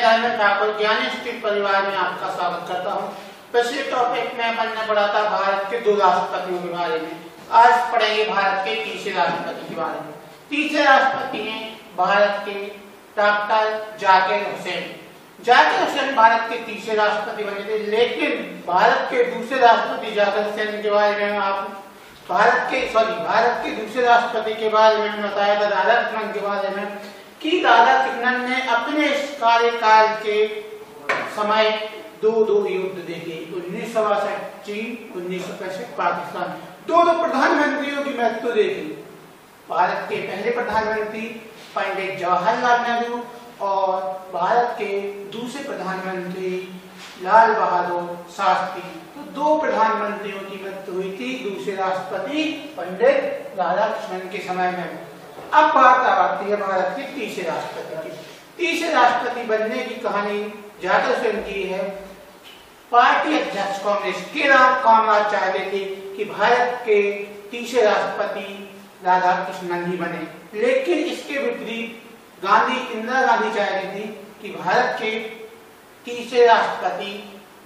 धर्मेंद्र ठाकुर ज्ञानी स्ट्रीट परिवार में आपका स्वागत करता हूँ। पिछले टॉपिक में अपन ने पढ़ा था भारत के 2 राष्ट्रपतियों के बारे में। आज पढ़ेंगे भारत के तीसरे राष्ट्रपति के बारे में। तीसरे राष्ट्रपति हैं भारत के डॉक्टर जाकिर हुसैन। जाकिर हुसैन भारत के तीसरे राष्ट्रपति बने थे, लेकिन भारत के दूसरे राष्ट्रपति जाकिर हुसैन के बारे में भारत के दूसरे राष्ट्रपति के बारे में बताया था, राधाकृष्णन के बारे में, कि राधाकृष्णन ने अपने कार्यकाल के समय दो युद्ध देखे। 1962 चीन, 1965 पाकिस्तान। दो प्रधानमंत्रियों की मृत्यु देखी। भारत के पहले प्रधानमंत्री पंडित जवाहरलाल नेहरू और भारत के दूसरे प्रधानमंत्री लाल बहादुर शास्त्री। तो 2 प्रधानमंत्रियों की मृत्यु हुई थी दूसरे राष्ट्रपति पंडित राधाकृष्णन के समय में। अब बात आती है भारत के तीसरे राष्ट्रपति की। तीसरे राष्ट्रपति बनने की कहानी जाकिर हुसैन की है। पार्टी अध्यक्ष कांग्रेस के कामराज चाहते थे कि भारत के तीसरे राष्ट्रपति राधाकृष्णन ही बने, लेकिन इसके विपरीत इंदिरा गांधी चाहती थी कि भारत के तीसरे राष्ट्रपति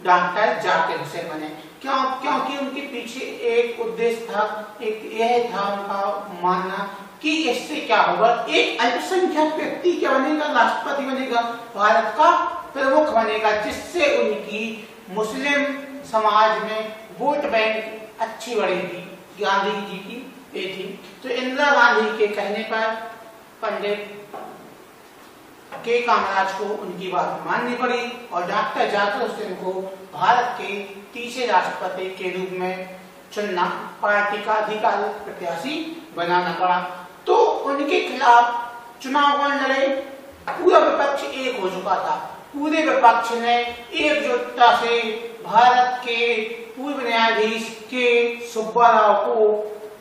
डॉक्टर जाकिर हुसैन बने। क्योंकि उनके पीछे एक उद्देश्य था, यह था उनका मानना कि इससे क्या होगा, एक अल्पसंख्यक व्यक्ति क्या बनेगा, राष्ट्रपति बनेगा, भारत का प्रमुख बनेगा, जिससे उनकी मुस्लिम समाज में वोट बैंक अच्छी बढ़ेगी। गांधी जी की ये थी। तो इंदिरा गांधी के कहने पर पंडित के कामराज को उनकी बात माननी पड़ी और डॉक्टर जाकिर हुसैन को भारत के तीसरे राष्ट्रपति के रूप में चुनना, पार्टी का अधिकारी प्रत्याशी बनाना पड़ा। तो उनके खिलाफ चुनाव कौन लड़े? पूरा विपक्ष एक हो चुका था। पूरे विपक्ष ने एकजुटता से भारत के पूर्व न्यायाधीश के सुब्बा राव को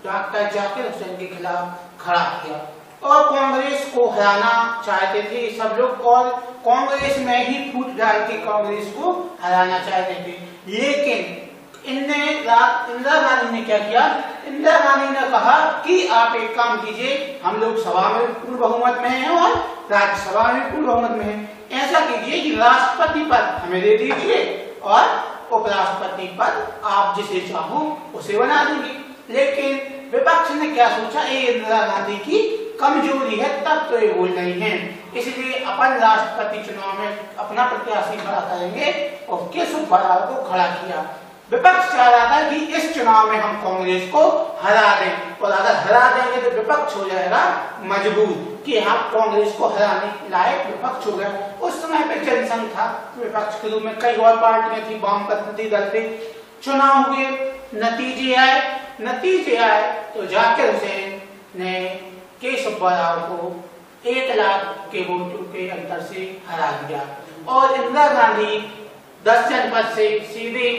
डॉक्टर जाकिर हुसैन के खिलाफ खड़ा किया और कांग्रेस को हराना चाहते थे सब लोग, और कांग्रेस में ही फूट डाल के कांग्रेस को हराना चाहते थे। लेकिन इंदिरा गांधी ने क्या किया? इंदिरा गांधी ने कहा कि आप एक काम कीजिए, हम लोग सभा में पूर्ण बहुमत में हैं और राज्यसभा में पूर्ण बहुमत में हैं, ऐसा कीजिए कि राष्ट्रपति पद हमें दे दीजिए और उपराष्ट्रपति पद आप जिसे चाहो उसे बना देंगे। लेकिन विपक्ष ने क्या सोचा, ये इंदिरा गांधी की कमजोरी है, तब तो ये बोल रही हैं, इसलिए अपन राष्ट्रपति चुनाव में अपना प्रत्याशी खड़ा करेंगे और के सुब्बा राव को खड़ा किया। विपक्ष चाह रहा था कि इस चुनाव में हम कांग्रेस को हरा दें, और अगर हरा देंगे तो विपक्ष हो जाएगा मजबूर कि हम कांग्रेस को हराने लायक विपक्ष हो गए। उस समय पे जनसंघ था विपक्ष के रूप में, कई और पार्टियां थी, वामपंथी दल थे। चुनाव हुए, नतीजे आए तो जाकिर हुसैन ने के सुब्बा राव को 1 लाख के वोटों के अंतर से हरा दिया और इंदिरा गांधी 10 जनपद से सीधे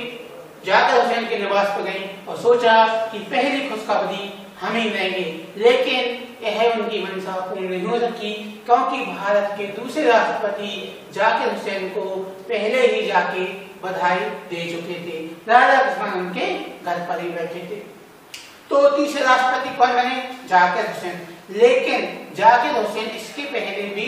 जाकिर हुसैन के निवास पर गई और सोचा कि पहली खुशखबरी हम ही देंगे। लेकिन यह उनकी मंशा पूर्ण नहीं हो सकी, क्योंकि भारत के दूसरे राष्ट्रपति जाकिर हुसैन को पहले ही जाके बधाई दे चुके थे। राधाकृष्णन उनके घर पर ही बैठे थे। तो तीसरे राष्ट्रपति कौन बने? जाकिर हुसैन। लेकिन जाकिर हुसैन इसके पहले भी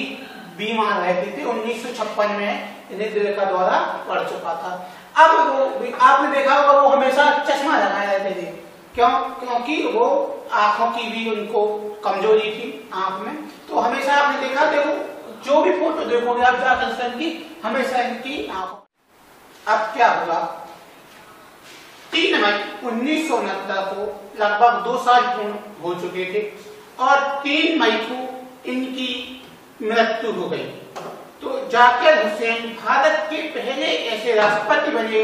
बीमार रहते थे। 1956 में इन्हें दिल का दौरा पड़ चुका था। अब वो आपने देखा होगा, वो हमेशा चश्मा लगाए रहते थे। क्योंकि वो आंखों की भी उनको कमजोरी थी आंख में, तो हमेशा आपने देखा, देखो जो भी फोटो देखोगे आप जाकिर हुसैन की, हमेशा इनकी आंखों। अब क्या हुआ? 3 मई 1969 को लगभग 2 साल पूर्ण हो चुके थे और 3 मई को इनकी मृत्यु हो गई। तो जाकिर हुसैन भारत के पहले ऐसे राष्ट्रपति बने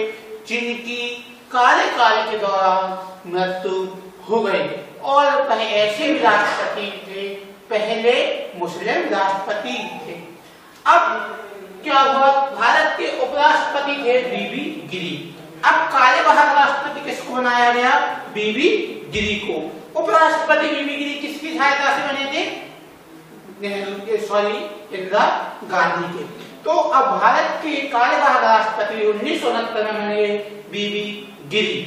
जिनकी कार्यकाल के दौरान मृत्यु हो गई, और वह ऐसे भी राष्ट्रपति थे, पहले मुस्लिम राष्ट्रपति थे। अब क्या हुआ? भारत के उपराष्ट्रपति थे बीबी गिरी। अब कार्यवाहक राष्ट्रपति किसको बनाया गया? बीबी गिरी को। उपराष्ट्रपति बीबी गिरी किसकी सहायता से बने थे? इंदिरा गांधी के। तो अब भारत के कार्यवाहक राष्ट्रपति 1969 में बने बीबी गिरी।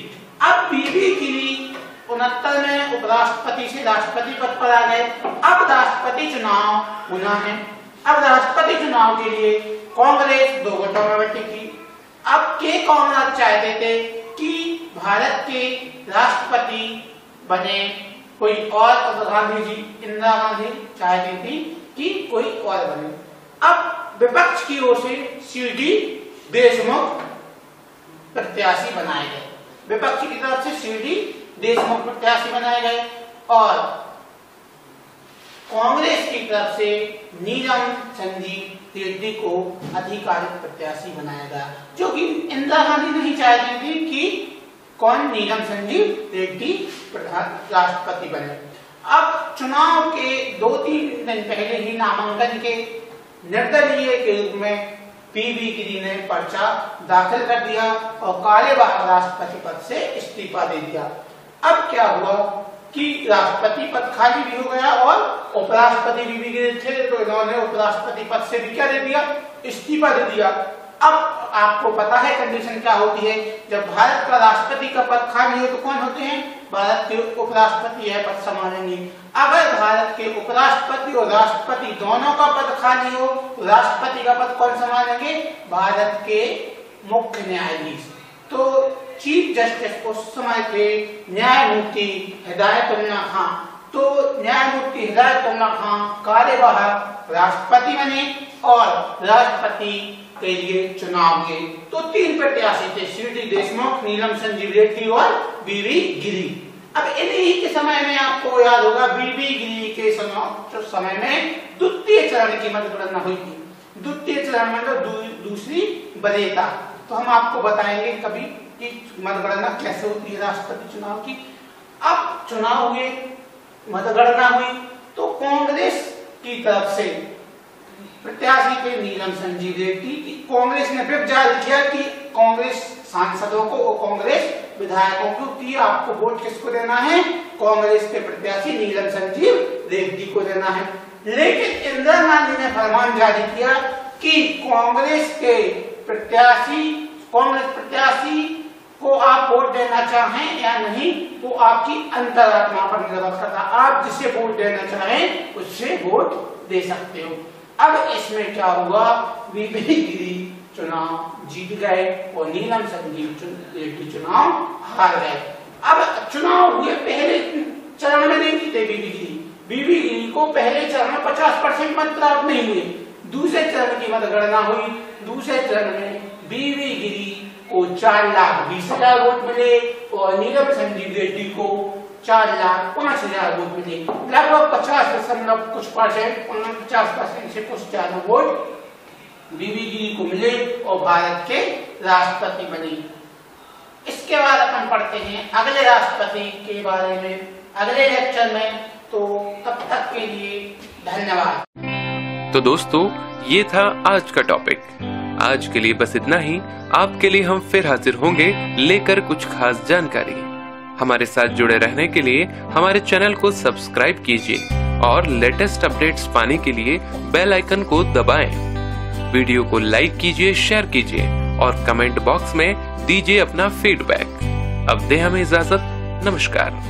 अब बीबी गिरी 69 में उपराष्ट्रपति से राष्ट्रपति पद पर आ गए। अब राष्ट्रपति चुनाव होना है। अब राष्ट्रपति चुनाव के लिए कांग्रेस 2 वोटों में बटी थी। अब के कामराज चाहते थे कि भारत के राष्ट्रपति बने कोई और, गांधी जी, इंदिरा गांधी चाहती थी कि कोई और बने। अब विपक्ष की ओर से सीडी देशमुख प्रत्याशी बनाए गए, विपक्ष की तरफ से सीडी देशमुख प्रत्याशी बनाए गए और कांग्रेस की तरफ से नीलम संजीव रेड्डी को आधिकारिक प्रत्याशी बनाया गया, जो कि इंदिरा गांधी नहीं चाहती थी कि कौन नीलम संजीव रेड्डी राष्ट्रपति बने। अब चुनाव के 2-3 दिन पहले ही नामांकन के निर्दलीय के रूप में पीवी गिरी ने पर्चा दाखिल कर दिया और कार्यवाहक राष्ट्रपति पद से इस्तीफा दे दिया। अब क्या हुआ कि राष्ट्रपति पद खाली भी हो गया और उपराष्ट्रपति भी गिरे थे, तो इन्होंने उपराष्ट्रपति पद से भी क्या दे दिया, इस्तीफा दे दिया। अब आपको पता है कंडीशन क्या होती है, जब भारत का राष्ट्रपति का पद खाली हो तो कौन होते हैं, भारत के उपराष्ट्रपति यह पद संभालेंगे। अगर भारत के उपराष्ट्रपति और राष्ट्रपति दोनों का पद खाली हो, राष्ट्रपति का पद कौन संभालेंगे, भारत के मुख्य न्यायाधीश। तो चीफ जस्टिस उस समय थे न्यायमूर्ति हिदायतुल्लाह खां। तो न्यायमूर्ति हिदायतुल्लाह खां कार्यवाहक राष्ट्रपति बने और राष्ट्रपति के लिए चुनाव हुए। तो 3 प्रत्याशी थे, सीडी देशमुख, नीलम संजीव रेड्डी और बीवी गिरी। अब इन्हीं के समय में आपको याद होगा, बीवी गिरी के समय में द्वितीय चरण की मतगणना हुई थी। द्वितीय चरण में दूसरी वरीयता, तो हम आपको बताएंगे कभी कि मतगणना कैसे होती है राष्ट्रपति चुनाव की। अब चुनाव हुए, मतगणना हुई, तो कांग्रेस की तरफ से प्रत्याशी थे नीलम संजीव रेड्डी। कांग्रेस ने व्हिप जारी किया कि कांग्रेस सांसदों को और कांग्रेस विधायकों को कि आपको वोट किसको देना है, कांग्रेस के प्रत्याशी नीलम संजीव रेड्डी को देना है। लेकिन इंदिरा गांधी ने फरमान जारी किया कि कांग्रेस प्रत्याशी को आप वोट देना चाहें या नहीं, वो आपकी अंतरात्मा पर निर्भर करता, आप जिसे वोट देना चाहें उससे वोट दे सकते हो। अब इसमें क्या हुआ, बीवी गिरी चुनाव जीत गए और नीलम संजीव रेड्डी चुनाव हार गए। अब चुनाव हुए, पहले चरण में नहीं जीते बीवी गिरी को पहले चरण में 50% मत प्राप्त नहीं हुए। दूसरे चरण की मतगणना हुई, दूसरे चरण में बीवी गिरी को 4,20,000 वोट मिले और नीलम संजीव रेड्डी को 4,05,000 वोट मिले। लगभग 50% से कुछ ज्यादा वोट बीवी गिरी को मिले और भारत के राष्ट्रपति बने। इसके बाद अपन पढ़ते हैं अगले राष्ट्रपति के बारे में अगले लेक्चर में। तो तब तक के लिए धन्यवाद। तो दोस्तों, ये था आज का टॉपिक। आज के लिए बस इतना ही। आपके लिए हम फिर हाजिर होंगे लेकर कुछ खास जानकारी। हमारे साथ जुड़े रहने के लिए हमारे चैनल को सब्सक्राइब कीजिए और लेटेस्ट अपडेट्स पाने के लिए बेल आइकन को दबाएं। वीडियो को लाइक कीजिए, शेयर कीजिए और कमेंट बॉक्स में दीजिए अपना फीडबैक। अब दें हमें इजाजत। नमस्कार।